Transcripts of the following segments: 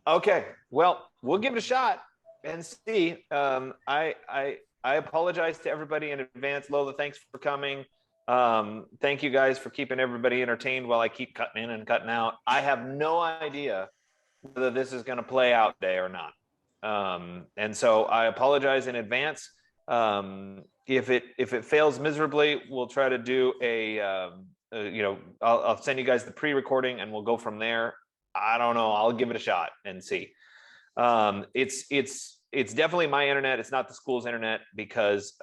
Okay, well, we'll give it a shot and see. I apologize to everybody in advance. Lola, thanks for coming. Thank you guys for keeping everybody entertained while I keep cutting in and cutting out. I have no idea whether this is going to play out today or not. And so I apologize in advance. If it fails miserably, we'll try to do I'll send you guys the pre-recording and we'll go from there. I don't know. I'll give it a shot and see. It's definitely my internet. It's not the school's internet because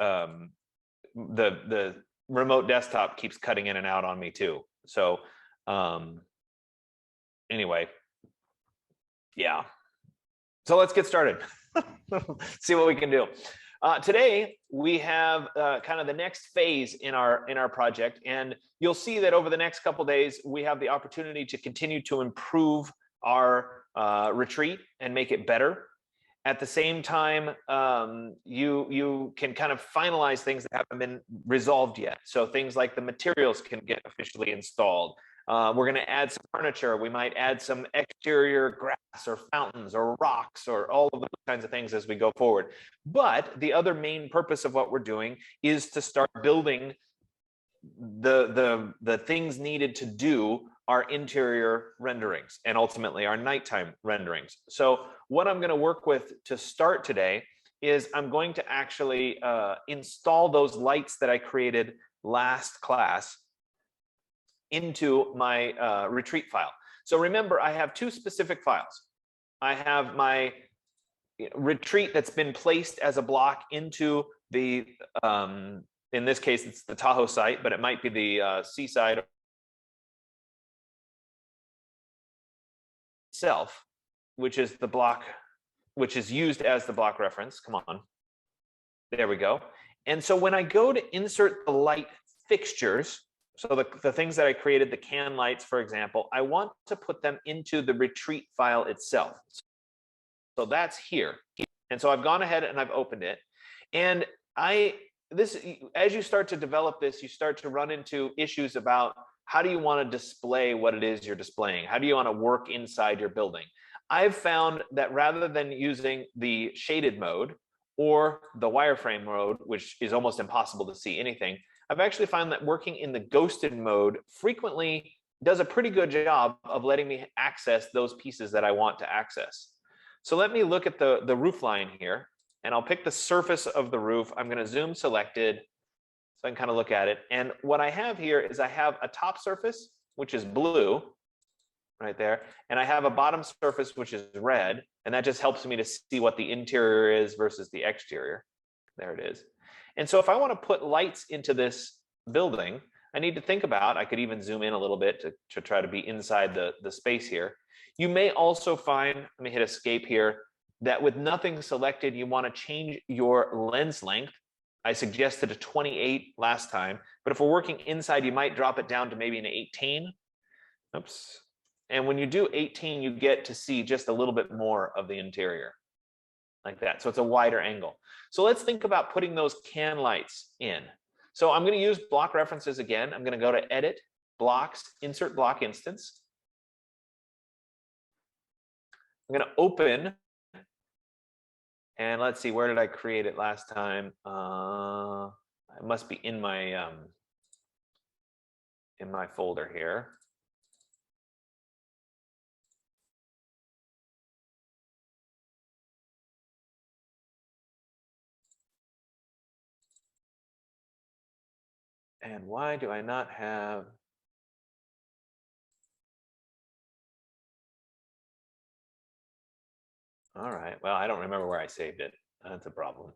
the remote desktop keeps cutting in and out on me too. So anyway, yeah. So let's get started. See what we can do. Today we have kind of the next phase in our project, and you'll see that over the next couple days we have the opportunity to continue to improve our retreat and make it better. At the same time, you can kind of finalize things that haven't been resolved yet. So things like the materials can get officially installed. We're going to add some furniture. We might add some exterior grass or fountains or rocks or all of those kinds of things as we go forward. But the other main purpose of what we're doing is to start building the things needed to do our interior renderings and ultimately our nighttime renderings. So what I'm going to work with to start today is I'm going to actually install those lights that I created last class into my retreat file. So remember, I have two specific files. I have my retreat that's been placed as a block into the, in this case, it's the Tahoe site, but it might be the seaside itself, which is the block, which is used as the block reference. Come on. There we go. And so when I go to insert the light fixtures, so the things that I created, the can lights, for example, I want to put them into the retreat file itself. So that's here. And so I've gone ahead and I've opened it. And as you start to develop this, you start to run into issues about how do you want to display what it is you're displaying? How do you want to work inside your building? I've found that rather than using the shaded mode or the wireframe mode, which is almost impossible to see anything, I've actually found that working in the ghosted mode frequently does a pretty good job of letting me access those pieces that I want to access. So let me look at the roof line here, and I'll pick the surface of the roof. I'm going to zoom selected so I can kind of look at it. And what I have here is I have a top surface, which is blue right there, and I have a bottom surface, which is red, and that just helps me to see what the interior is versus the exterior. There it is. And so if I want to put lights into this building, I need to think about, I could even zoom in a little bit to try to be inside the space here. You may also find, let me hit escape here, that with nothing selected, you want to change your lens length. I suggested a 28 last time, but if we're working inside, you might drop it down to maybe an 18. Oops. And when you do 18, you get to see just a little bit more of the interior. Like that. So it's a wider angle. So let's think about putting those can lights in. So I'm going to use block references again. I'm going to go to Edit, Blocks, Insert Block Instance. I'm going to open, and let's see, where did I create it last time? It must be in my folder here. And why do I not have? All right, well, I don't remember where I saved it. That's a problem.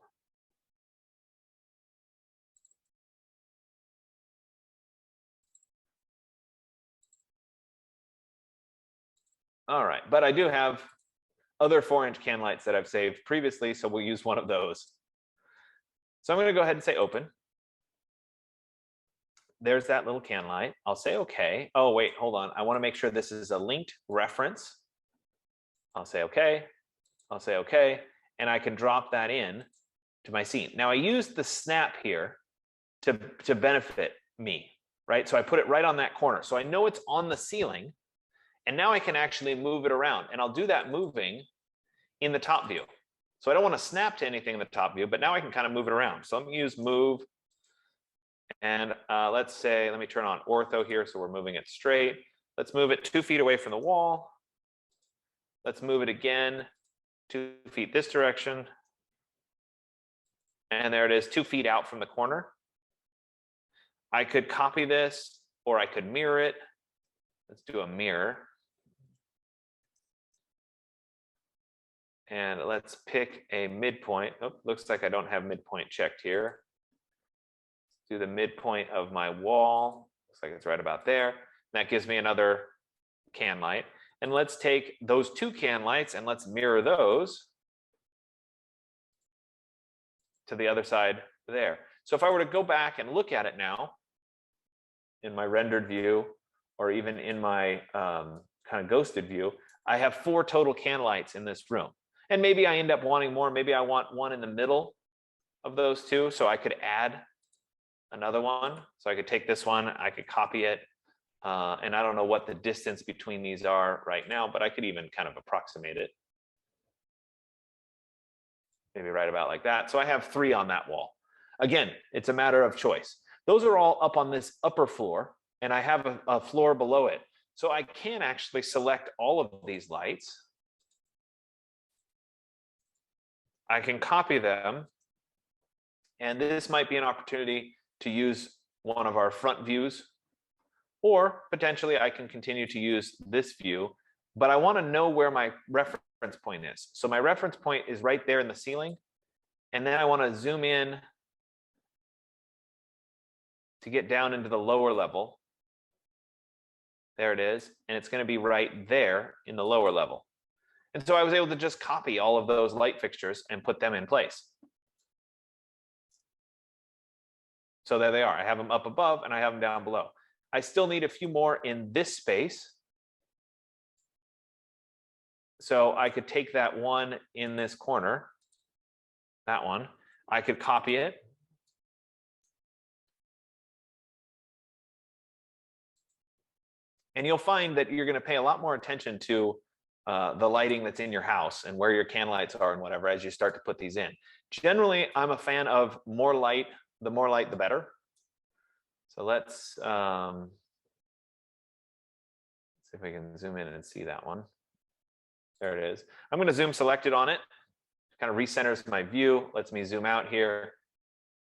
All right, but I do have other 4-inch can lights that I've saved previously, so we'll use one of those. So I'm going to go ahead and say open. There's that little can light. I'll say okay. Oh, wait, hold on. I want to make sure this is a linked reference. I'll say okay. I'll say okay. And I can drop that in to my scene. Now I used the snap here to benefit me, right? So I put it right on that corner. So I know it's on the ceiling. And now I can actually move it around, and I'll do that moving in the top view. So I don't want to snap to anything in the top view, but now I can kind of move it around. So let me use move, and let's say, let me turn on ortho here, so we're moving it straight. Let's move it 2 feet away from the wall. Let's move it again 2 feet this direction. And there it is, 2 feet out from the corner. I could copy this, or I could mirror it. Let's do a mirror. And let's pick a midpoint. Oh, looks like I don't have midpoint checked here. Do the midpoint of my wall. Looks like it's right about there. That gives me another can light. And let's take those 2 can lights and let's mirror those to the other side there. So if I were to go back and look at it now in my rendered view, or even in my kind of ghosted view, I have 4 total can lights in this room. And maybe I end up wanting more. Maybe I want one in the middle of those 2. So I could add another one. So I could take this one, I could copy it. And I don't know what the distance between these are right now, but I could even kind of approximate it. Maybe right about like that. So I have 3 on that wall. Again, it's a matter of choice. Those are all up on this upper floor, and I have a floor below it. So I can actually select all of these lights. I can copy them, and this might be an opportunity to use one of our front views, or potentially I can continue to use this view, but I want to know where my reference point is. So my reference point is right there in the ceiling, and then I want to zoom in to get down into the lower level. There it is, and it's going to be right there in the lower level. And so I was able to just copy all of those light fixtures and put them in place. So there they are. I have them up above and I have them down below. I still need a few more in this space. So I could take that one in this corner, that one. I could copy it. And you'll find that you're going to pay a lot more attention to the lighting that's in your house and where your can lights are and whatever as you start to put these in. Generally, I'm a fan of more light. The more light, the better. So let's see if we can zoom in and see that one. There it is. I'm going to zoom selected on it. Kind of recenters my view. Lets me zoom out here.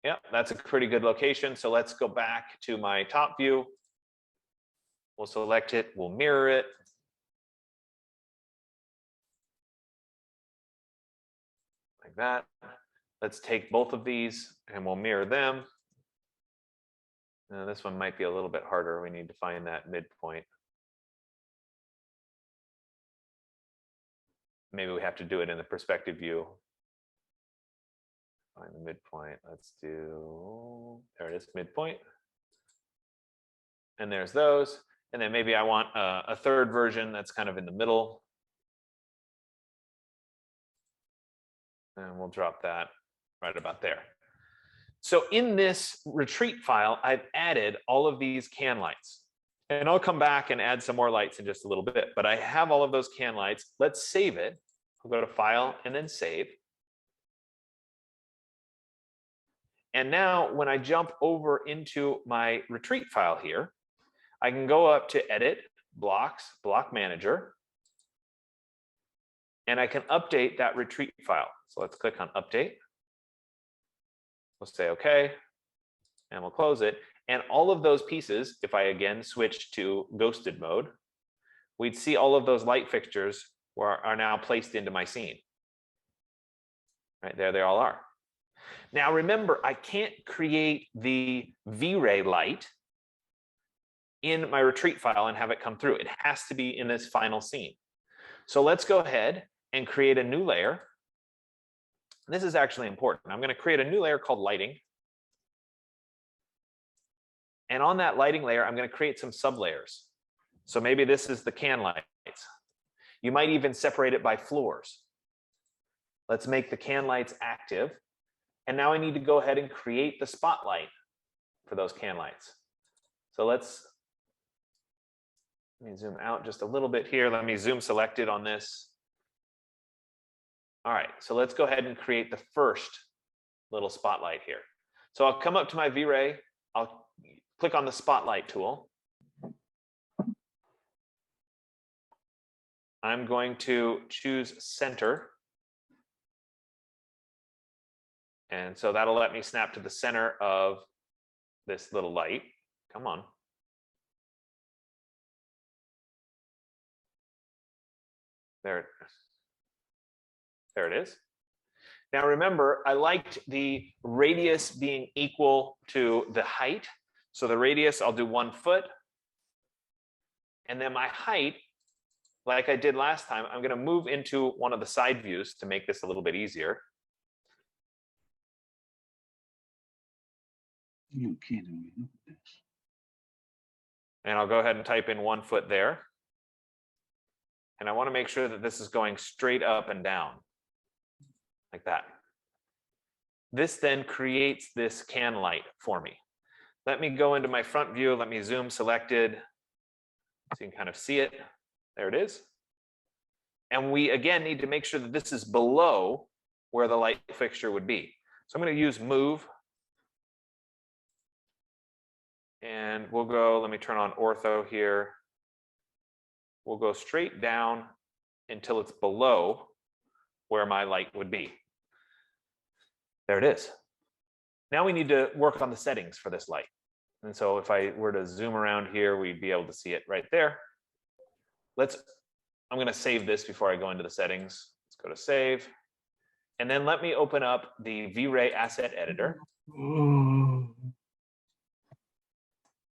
Yep, that's a pretty good location. So let's go back to my top view. We'll select it. We'll mirror it. Like that. Let's take both of these and we'll mirror them. This one might be a little bit harder. We need to find that midpoint. Maybe we have to do it in the perspective view. Find the midpoint. Let's do, there it is, midpoint. And there's those. And then maybe I want a third version that's kind of in the middle. And we'll drop that right about there. So in this retreat file, I've added all of these can lights. And I'll come back and add some more lights in just a little bit. But I have all of those can lights. Let's save it. I'll go to File and then Save. And now when I jump over into my retreat file here, I can go up to Edit, Blocks, Block Manager. And I can update that retreat file. So let's click on Update. We'll say OK, and we'll close it. And all of those pieces, if I again switch to ghosted mode, we'd see all of those light fixtures are now placed into my scene. Right there, they all are. Now remember, I can't create the V-Ray light in my retreat file and have it come through. It has to be in this final scene. So let's go ahead and create a new layer. This is actually important. I'm going to create a new layer called lighting. And on that lighting layer, I'm going to create some sublayers. So maybe this is the can lights. You might even separate it by floors. Let's make the can lights active. And now I need to go ahead and create the spotlight for those can lights. So let's Let me zoom out just a little bit here. Let me zoom selected on this. All right, so let's go ahead and create the first little spotlight here. So I'll come up to my V-Ray. I'll click on the spotlight tool. I'm going to choose center. And so that'll let me snap to the center of this little light. Come on. There it is. Now remember, I liked the radius being equal to the height. So the radius, I'll do 1 foot. And then my height, like I did last time, I'm going to move into one of the side views to make this a little bit easier. You kidding me? Look at this. And I'll go ahead and type in 1 foot there. And I want to make sure that this is going straight up and down, like that. This then creates this can light for me. Let me go into my front view. Let me zoom selected so you can kind of see it. There it is. And we, again, need to make sure that this is below where the light fixture would be. So I'm going to use move. And we'll go, let me turn on ortho here. We'll go straight down until it's below where my light would be. There it is. Now we need to work on the settings for this light. And so if I were to zoom around here, we'd be able to see it right there. I'm going to save this before I go into the settings. Let's go to save. And then let me open up the V-Ray asset editor.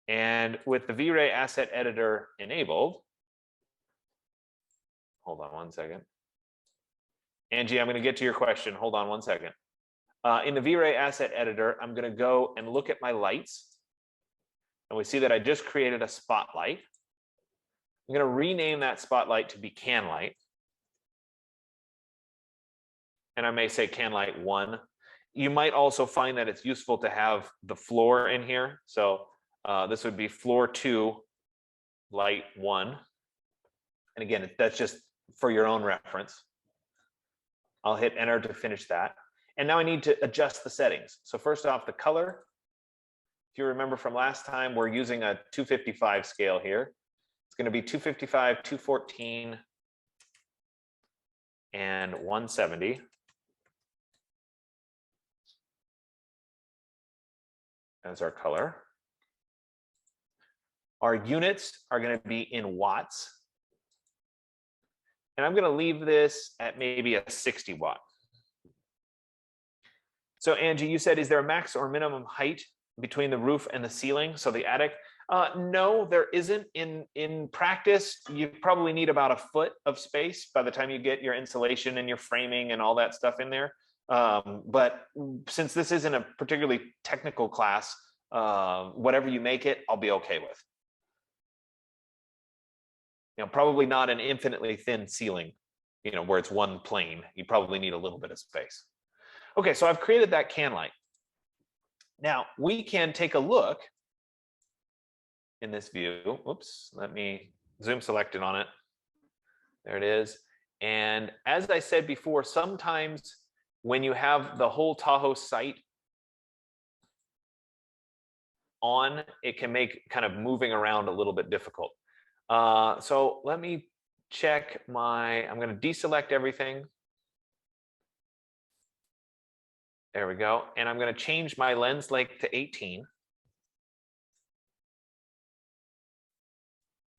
And with the V-Ray asset editor enabled, hold on one second. Angie, I'm going to get to your question. Hold on one second. In the V-Ray asset editor, I'm going to go and look at my lights. And we see that I just created a spotlight. I'm going to rename that spotlight to be can light. And I may say can light 1. You might also find that it's useful to have the floor in here. So this would be floor 2, light 1. And again, that's just for your own reference. I'll hit enter to finish that. And now I need to adjust the settings. So first off, the color. If you remember from last time, we're using a 255 scale here. It's going to be 255, 214, and 170. As our color. Our units are going to be in watts. And I'm going to leave this at maybe a 60 watt. So Angie, you said, is there a max or minimum height between the roof and the ceiling? So the attic? No, there isn't. In practice, you probably need about a foot of space by the time you get your insulation and your framing and all that stuff in there. But since this isn't a particularly technical class, whatever you make it, I'll be okay with. You know, probably not an infinitely thin ceiling, you know, where it's one plane. You probably need a little bit of space. Okay, so I've created that can light. Now we can take a look in this view. Oops, let me zoom selected on it. There it is. And as I said before, sometimes when you have the whole Tahoe site on, it can make kind of moving around a little bit difficult. So let me check I'm going to deselect everything. There we go. And I'm going to change my lens length to 18.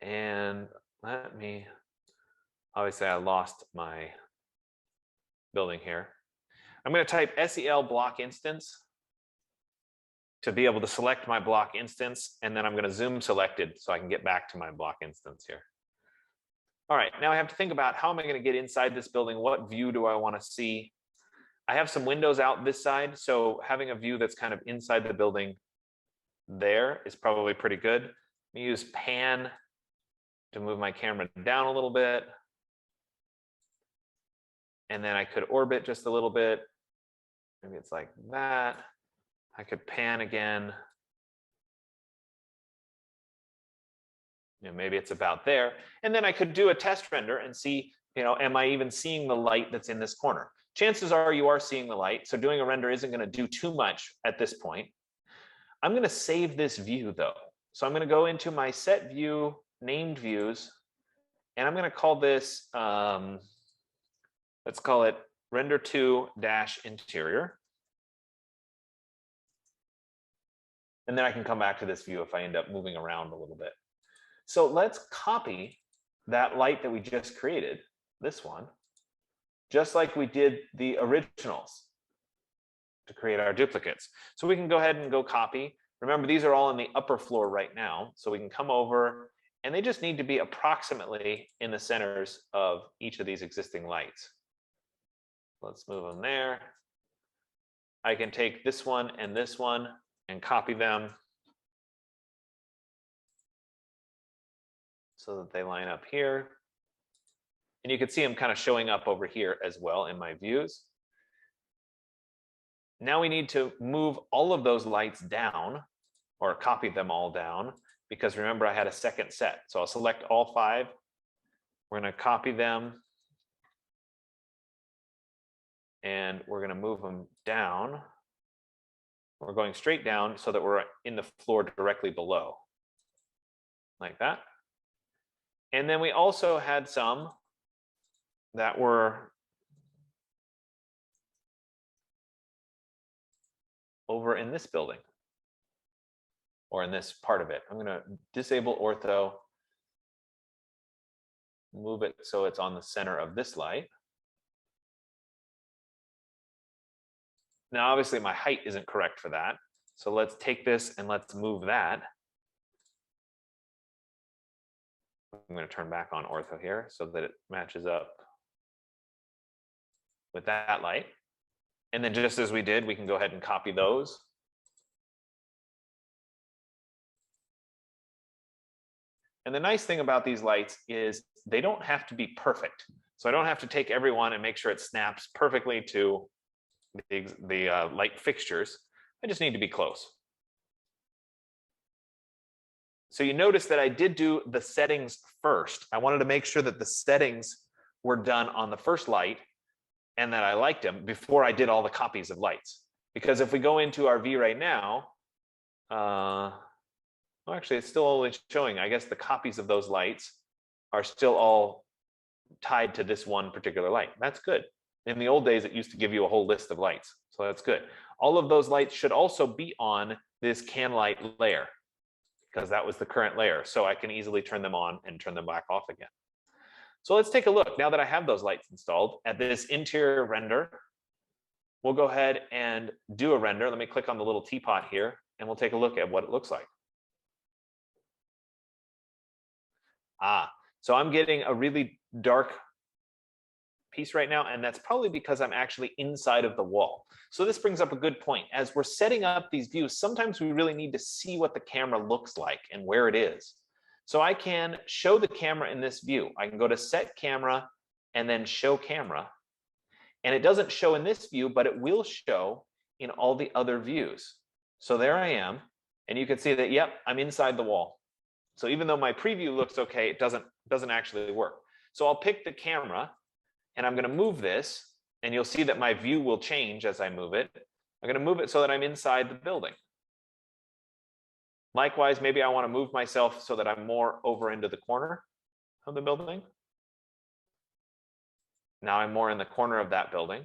And let me, obviously I lost my building here. I'm going to type SEL block instance to be able to select my block instance. And then I'm going to zoom selected so I can get back to my block instance here. All right, now I have to think about how am I going to get inside this building? What view do I want to see? I have some windows out this side, so having a view that's kind of inside the building there is probably pretty good. Let me use pan to move my camera down a little bit. And then I could orbit just a little bit. Maybe it's like that. I could pan again. maybe it's about there. And then I could do a test render and see, am I even seeing the light that's in this corner? Chances are you are seeing the light. So doing a render isn't going to do too much at this point. I'm going to save this view though. So I'm going to go into my set view, named views, and I'm going to call this, let's call it render 2-interior. And then I can come back to this view if I end up moving around a little bit. So let's copy that light that we just created, this one, just like we did the originals to create our duplicates. So we can go ahead and go copy. Remember, these are all on the upper floor right now. So we can come over and they just need to be approximately in the centers of each of these existing lights. Let's move them there. I can take this one and copy them so that they line up here. And you can see them kind of showing up over here as well in my views. Now we need to move all of those lights down, or copy them all down, because remember I had a second set. So I'll select all 5. We're going to copy them. And we're going to move them down. We're going straight down so that we're in the floor directly below, like that. And then we also had some that were over in this building, or in this part of it. I'm going to disable ortho, move it so it's on the center of this light. Now, obviously, my height isn't correct for that. So let's take this and let's move that. I'm going to turn back on ortho here so that it matches up with that light. And then just as we did, we can go ahead and copy those. And the nice thing about these lights is they don't have to be perfect. So I don't have to take every one and make sure it snaps perfectly to the light fixtures. I just need to be close. So you notice that I did do the settings first. I wanted to make sure that the settings were done on the first light and that I liked them before I did all the copies of lights. Because if we go into our view right now, well, actually it's still only showing, I guess the copies of those lights are still all tied to this one particular light. That's good. In the old days, it used to give you a whole list of lights. So that's good. All of those lights should also be on this can light layer, because that was the current layer. So I can easily turn them on and turn them back off again. So let's take a look, now that I have those lights installed, at this interior render. We'll go ahead and do a render. Let me click on the little teapot here, and we'll take a look at what it looks like. So I'm getting a really dark piece right now, and that's probably because I'm actually inside of the wall. So this brings up a good point. As we're setting up these views, sometimes we really need to see what the camera looks like and where it is. So I can show the camera in this view. I can go to set camera and then show camera. And it doesn't show in this view, but it will show in all the other views. So there I am, and you can see that, yep, I'm inside the wall. So even though my preview looks okay, it doesn't actually work. So I'll pick the camera, and I'm going to move this, and you'll see that my view will change as I move it. I'm going to move it so that I'm inside the building. Likewise, maybe I want to move myself so that I'm more over into the corner of the building. Now I'm more in the corner of that building.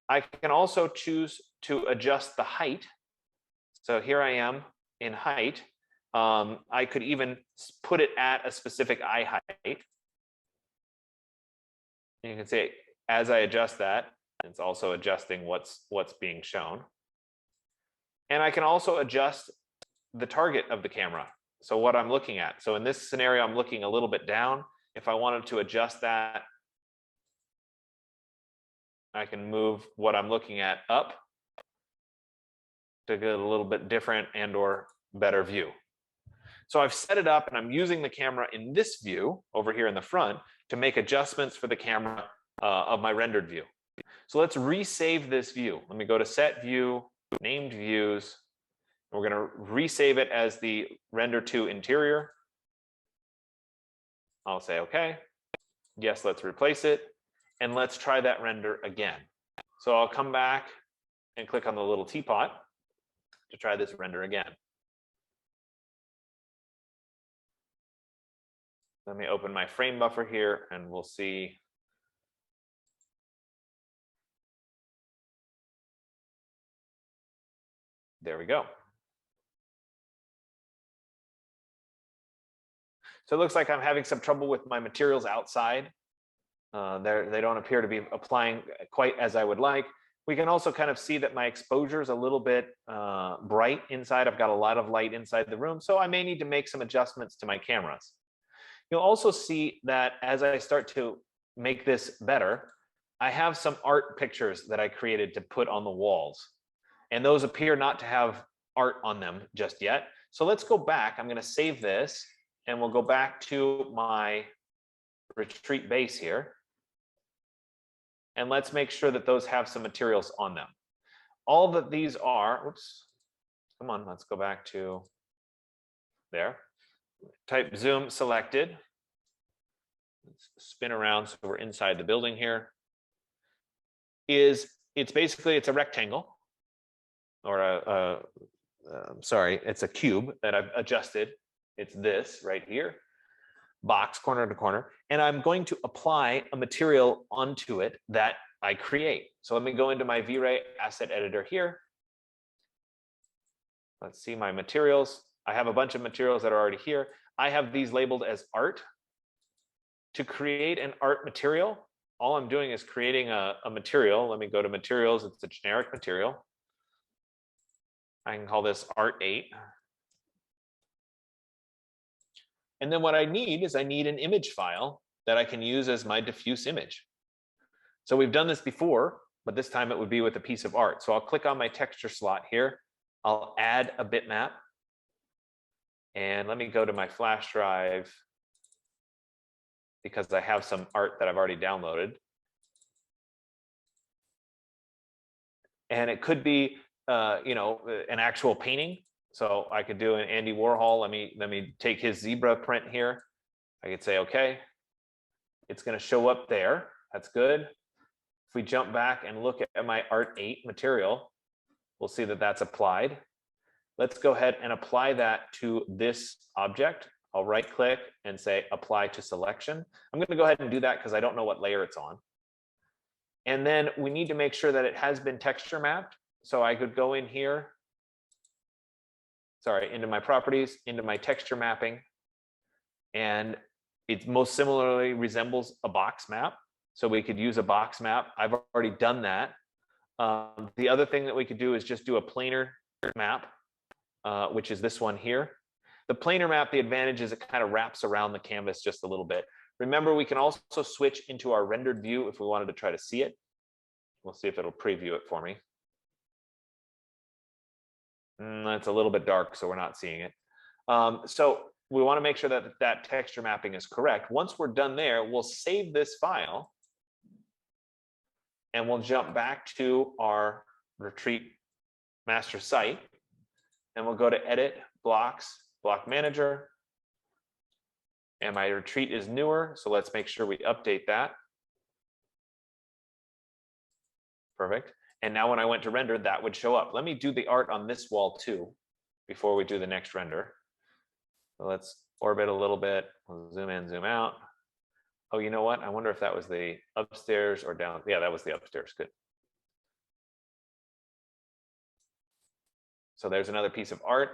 I can also choose to adjust the height. So here I am in height. I could even put it at a specific eye height. You can see as I adjust that, it's also adjusting what's being shown. And I can also adjust the target of the camera. So what I'm looking at. So in this scenario, I'm looking a little bit down. If I wanted to adjust that, I can move what I'm looking at up to get a little bit different and or better view. So I've set it up, and I'm using the camera in this view over here in the front to make adjustments for the camera of my rendered view. So let's resave this view. Let me go to set view, named views. We're going to resave it as the render 2 interior. I'll say, okay, yes, let's replace it. And let's try that render again. So I'll come back and click on the little teapot to try this render again. Let me open my frame buffer here and we'll see. There we go. So it looks like I'm having some trouble with my materials outside. They don't appear to be applying quite as I would like. We can also kind of see that my exposure is a little bit bright inside. I've got a lot of light inside the room, so I may need to make some adjustments to my cameras. You'll also see that as I start to make this better, I have some art pictures that I created to put on the walls. And those appear not to have art on them just yet. So let's go back. I'm going to save this and we'll go back to my retreat base here. And let's make sure that those have some materials on them. All that these are, oops, come on, let's go back to there. Type zoom selected. Let's spin around so we're inside the building here. It's a rectangle, or sorry, it's a cube that I've adjusted. It's this right here, box corner to corner, and I'm going to apply a material onto it that I create. So let me go into my V-Ray asset editor here. Let's see my materials. I have a bunch of materials that are already here. I have these labeled as art. To create an art material, all I'm doing is creating a material. Let me go to materials. It's a generic material. I can call this art 8. And then what I need is an image file that I can use as my diffuse image. So we've done this before, but this time it would be with a piece of art. So I'll click on my texture slot here. I'll add a bitmap. And let me go to my flash drive because I have some art that I've already downloaded. And it could be, an actual painting. So I could do an Andy Warhol. Let me take his zebra print here. I could say, okay, it's going to show up there. That's good. If we jump back and look at my art 8 material, we'll see that that's applied. Let's go ahead and apply that to this object. I'll right click and say apply to selection. I'm going to go ahead and do that because I don't know what layer it's on. And then we need to make sure that it has been texture mapped. So I could go in here, into my properties, into my texture mapping, and it most similarly resembles a box map. So we could use a box map. I've already done that. The other thing that we could do is just do a planar map, which is this one here. The planar map, the advantage is it kind of wraps around the canvas just a little bit. Remember, we can also switch into our rendered view if we wanted to try to see it. We'll see if it'll preview it for me. It's a little bit dark, so we're not seeing it. So we want to make sure that that texture mapping is correct. Once we're done there, we'll save this file and we'll jump back to our retreat master site and we'll go to edit, blocks, block manager. And my retreat is newer, so let's make sure we update that. Perfect. And now when I went to render, that would show up. Let me do the art on this wall too, before we do the next render. So let's orbit a little bit. We'll zoom in, zoom out. Oh, you know what? I wonder if that was the upstairs or down. Yeah, that was the upstairs. Good. So there's another piece of art.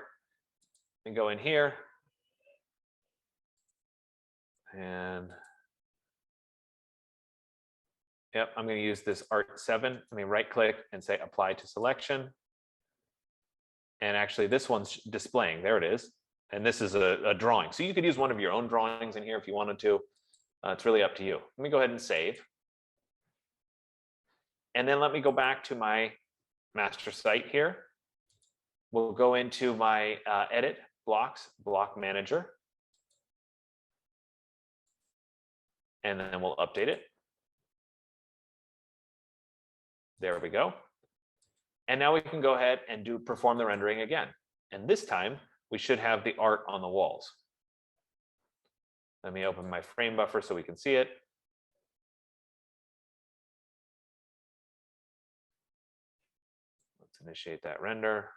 And go in here. And yep, I'm going to use this art 7. Let me right click and say apply to selection. And actually this one's displaying. There it is. And this is a drawing. So you could use one of your own drawings in here if you wanted to. It's really up to you. Let me go ahead and save. And then let me go back to my master site here. We'll go into my edit, blocks, block manager. And then we'll update it. There we go. And now we can go ahead and perform the rendering again. And this time we should have the art on the walls. Let me open my frame buffer so we can see it. Let's initiate that render.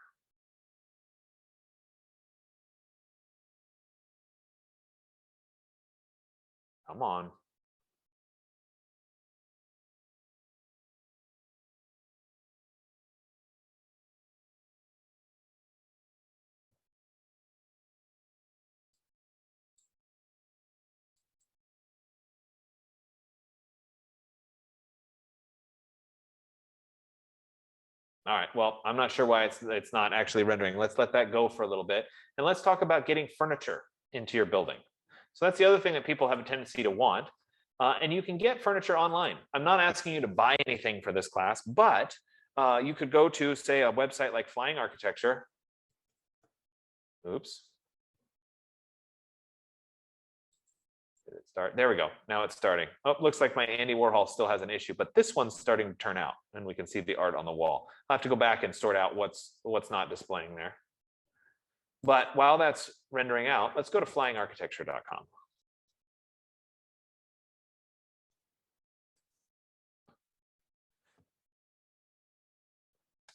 Come on. All right, well, I'm not sure why it's not actually rendering. Let's let that go for a little bit. And let's talk about getting furniture into your building. So that's the other thing that people have a tendency to want. And you can get furniture online. I'm not asking you to buy anything for this class, but you could go to, say, a website like Flying Architecture. Oops. Did it start? There we go. Now it's starting. Oh, looks like my Andy Warhol still has an issue, but this one's starting to turn out, and we can see the art on the wall. I'll have to go back and sort out what's not displaying there. But while that's rendering out, let's go to flyingarchitecture.com.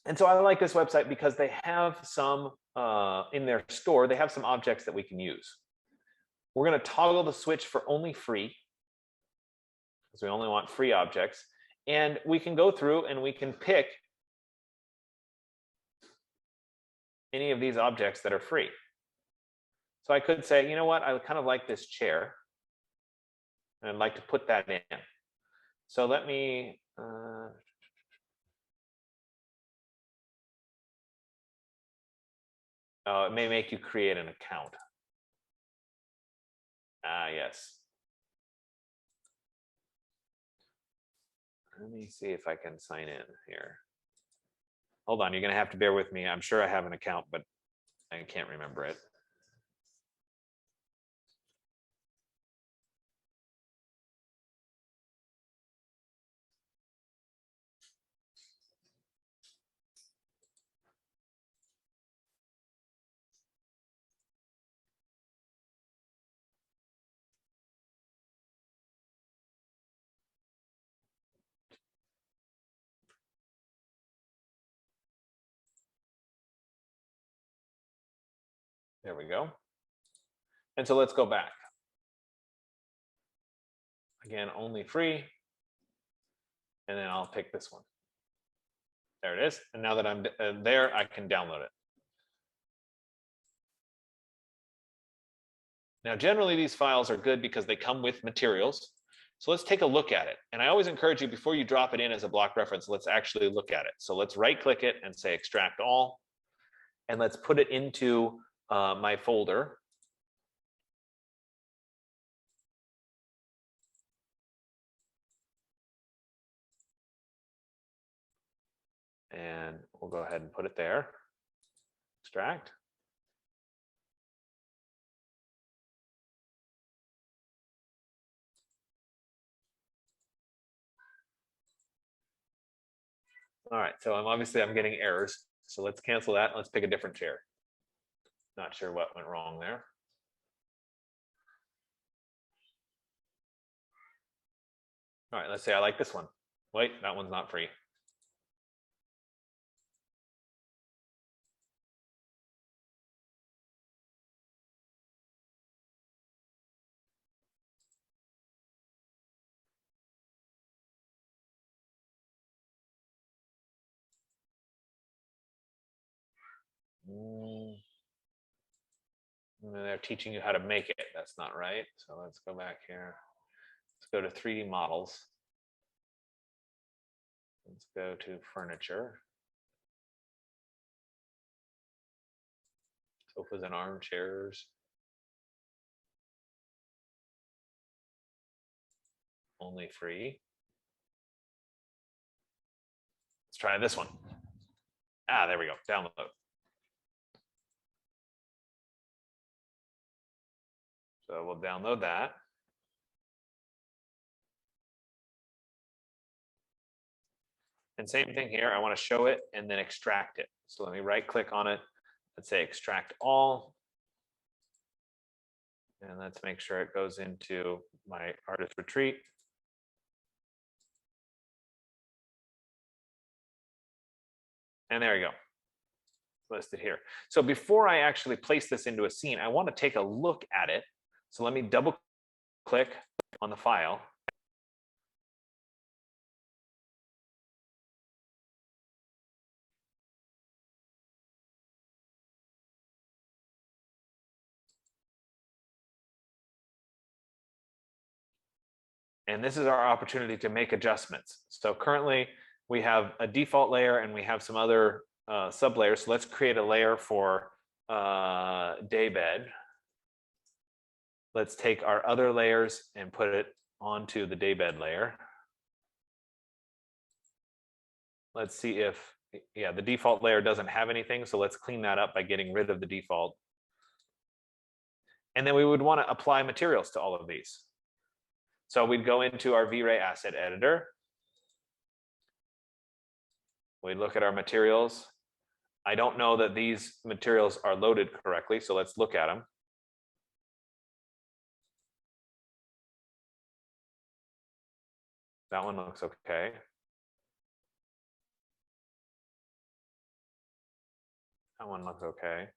And so I like this website because they have some, in their store, they have some objects that we can use. We're going to toggle the switch for only free, because we only want free objects. And we can go through and we can pick any of these objects that are free. So I could say, you know what, I kind of like this chair, and I'd like to put that in. So let me, oh, it may make you create an account. Ah, yes. Let me see if I can sign in here. Hold on, you're going to have to bear with me. I'm sure I have an account, but I can't remember it. There we go. And so let's go back. Again, only free. And then I'll pick this one. There it is. And now that I'm there, I can download it. Now, generally, these files are good because they come with materials. So let's take a look at it. And I always encourage you, before you drop it in as a block reference, let's actually look at it. So let's right-click it and say extract all. And let's put it into my folder. And we'll go ahead and put it there. Extract. All right, so I'm getting errors. So let's cancel that. Let's pick a different chair. Not sure what went wrong there. All right, let's say I like this one. Wait, that one's not free. And they're teaching you how to make it. That's not right. So let's go back here. Let's go to 3D models. Let's go to furniture. Sofas and armchairs. Only free. Let's try this one. Ah, there we go. Download. So we'll download that. And same thing here. I want to show it and then extract it. So let me right click on it. Let's say extract all. And let's make sure it goes into my artist retreat. And there you go, listed here. So before I actually place this into a scene, I want to take a look at it. So let me double click on the file. And this is our opportunity to make adjustments. So currently we have a default layer and we have some other sub layers. So let's create a layer for daybed. Let's take our other layers and put it onto the daybed layer. Let's see if, yeah, the default layer doesn't have anything. So let's clean that up by getting rid of the default. And then we would want to apply materials to all of these. So we'd go into our V-Ray asset editor. We'd look at our materials. I don't know that these materials are loaded correctly, so let's look at them. That one looks okay. That one looks okay.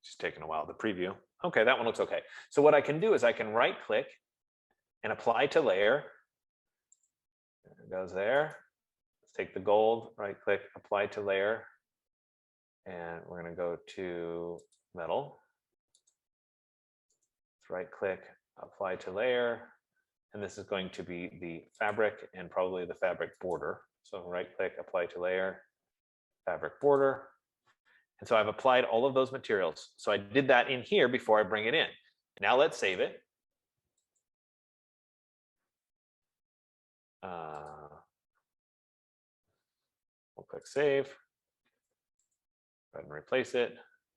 Just taking a while to preview. Okay, that one looks okay. So what I can do is I can right click and apply to layer. It goes there. Let's take the gold, right click, apply to layer. And we're going to go to metal. Let's right click, apply to layer. And this is going to be the fabric and probably the fabric border. So right click, apply to layer, fabric border. And so I've applied all of those materials. So I did that in here before I bring it in. Now let's save it. We'll click save. Go ahead and replace it.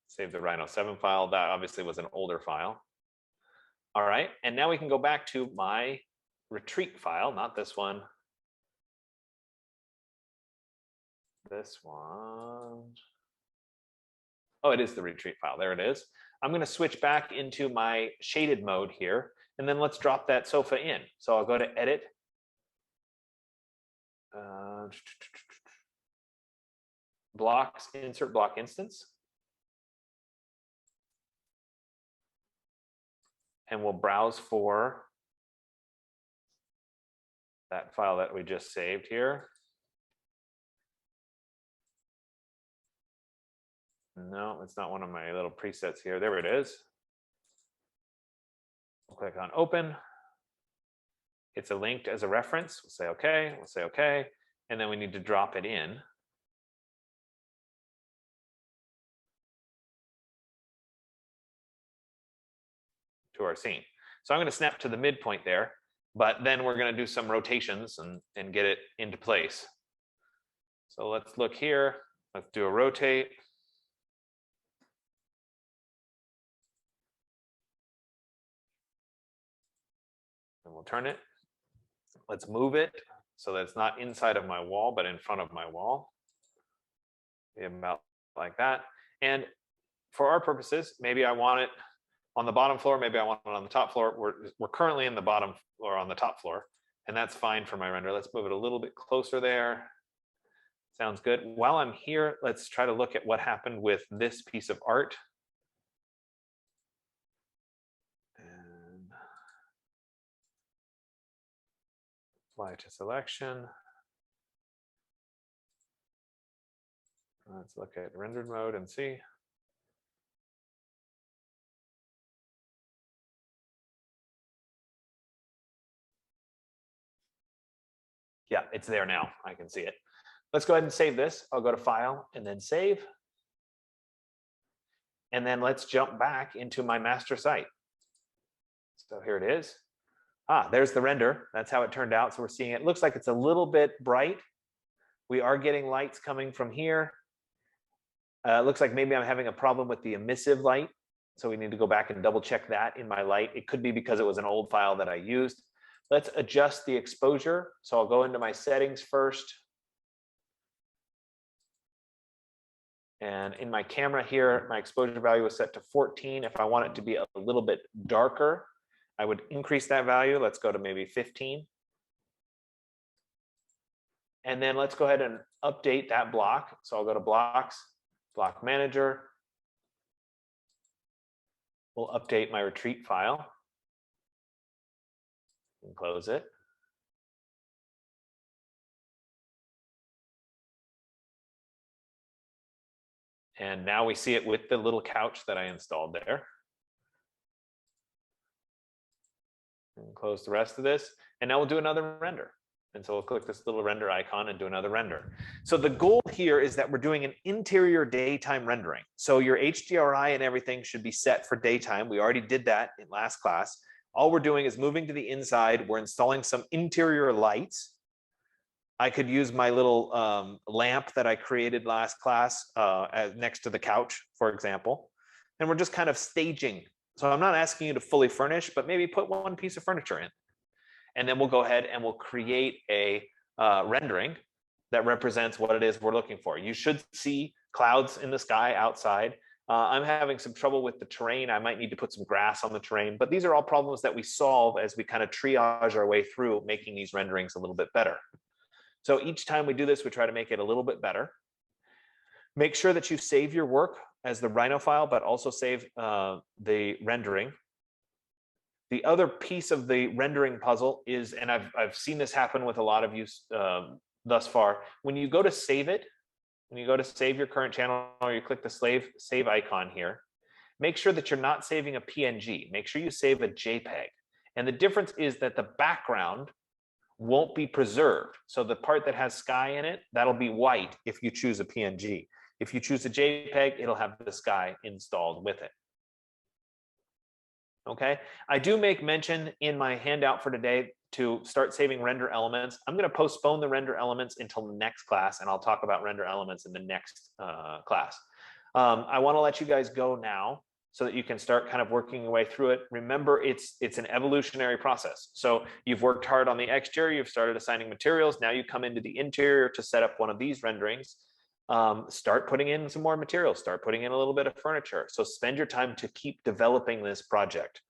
Save the Rhino 7 file. That obviously was an older file. All right, and now we can go back to my retreat file, not this one. This one. Oh, it is the retreat file. There it is. I'm going to switch back into my shaded mode here, and then let's drop that sofa in. So I'll go to edit. Blocks, insert block instance. And we'll browse for that file that we just saved here. No, it's not one of my little presets here. There it is. We'll click on open. It's a linked as a reference. We'll say okay. We'll say okay. And then we need to drop it in. To our scene. So I'm going to snap to the midpoint there, but then we're going to do some rotations and get it into place. So let's look here. Let's do a rotate. And we'll turn it. Let's move it so that it's not inside of my wall, but in front of my wall. About like that. And for our purposes, maybe I want it on the bottom floor, maybe I want it on the top floor. We're currently in the bottom floor on the top floor, and that's fine for my render. Let's move it a little bit closer there. Sounds good. While I'm here, let's try to look at what happened with this piece of art. And apply to selection. Let's look at rendered mode and see. Yeah, it's there now. I can see it. Let's go ahead and save this. I'll go to File and then Save. And then let's jump back into my master site. So here it is. There's the render. That's how it turned out. So we're seeing it. Looks like it's a little bit bright. We are getting lights coming from here. It looks like maybe I'm having a problem with the emissive light. So we need to go back and double check that in my light. It could be because it was an old file that I used. Let's adjust the exposure. So I'll go into my settings first. And in my camera here, my exposure value is set to 14. If I want it to be a little bit darker, I would increase that value. Let's go to maybe 15. And then let's go ahead and update that block. So I'll go to blocks, block manager. We'll update my retreat file and close it. And now we see it with the little couch that I installed there. And close the rest of this. And now we'll do another render. And so we'll click this little render icon and do another render. So the goal here is that we're doing an interior daytime rendering. So your HDRI and everything should be set for daytime. We already did that in last class. All we're doing is moving to the inside. We're installing some interior lights. I could use my little lamp that I created last class next to the couch, for example. And we're just kind of staging. So I'm not asking you to fully furnish, but maybe put one piece of furniture in. And then we'll go ahead and we'll create a rendering that represents what it is we're looking for. You should see clouds in the sky outside. I'm having some trouble with the terrain. I might need to put some grass on the terrain, but these are all problems that we solve as we kind of triage our way through making these renderings a little bit better. So each time we do this, we try to make it a little bit better. Make sure that you save your work as the Rhino file, but also save the rendering. The other piece of the rendering puzzle is, and I've seen this happen with a lot of you thus far, when you go to save it, when you go to save your current channel, or you click the save icon here, make sure that you're not saving a PNG. Make sure you save a JPEG. And the difference is that the background won't be preserved. So the part that has sky in it, that'll be white if you choose a PNG. If you choose a JPEG, it'll have the sky installed with it. Okay, I do make mention in my handout for today to start saving render elements. I'm going to postpone the render elements until the next class, and I'll talk about render elements in the next class. I want to let you guys go now so that you can start kind of working your way through it. Remember, it's an evolutionary process. So you've worked hard on the exterior, you've started assigning materials. Now you come into the interior to set up one of these renderings. Start putting in some more materials, start putting in a little bit of furniture. So spend your time to keep developing this project.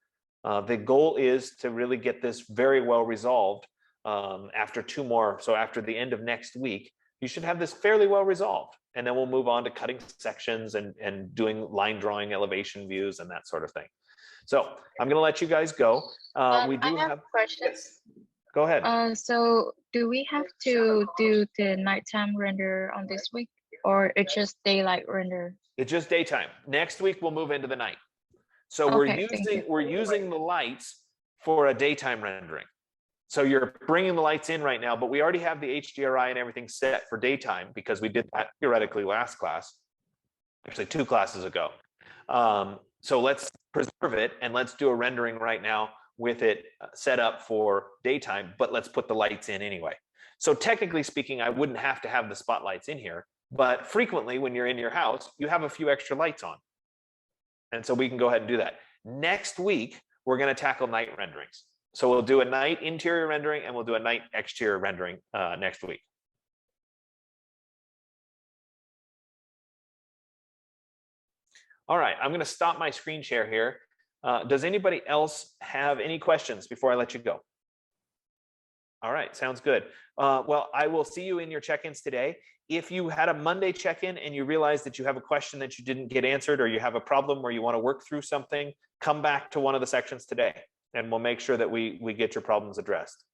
The goal is to really get this very well resolved after two more. So after the end of next week, you should have this fairly well resolved. And then we'll move on to cutting sections and doing line drawing, elevation views, and that sort of thing. So I'm going to let you guys go. We do have questions. Go ahead. So do we have to do the nighttime render on this week, or it's just daylight render? It's just daytime. Next week we'll move into the night. So Okay, we're using the lights for a daytime rendering. So you're bringing the lights in right now, but we already have the HDRI and everything set for daytime because we did that theoretically last class, actually 2 classes ago. So let's preserve it and let's do a rendering right now with it set up for daytime, but let's put the lights in anyway. So technically speaking, I wouldn't have to have the spotlights in here, but frequently when you're in your house, you have a few extra lights on. And so we can go ahead and do that. Next week, we're going to tackle night renderings. So we'll do a night interior rendering and we'll do a night exterior rendering next week. All right, I'm going to stop my screen share here. Does anybody else have any questions before I let you go? All right, sounds good. Well, I will see you in your check-ins today. If you had a Monday check-in and you realize that you have a question that you didn't get answered, or you have a problem where you want to work through something, come back to one of the sections today and we'll make sure that we get your problems addressed.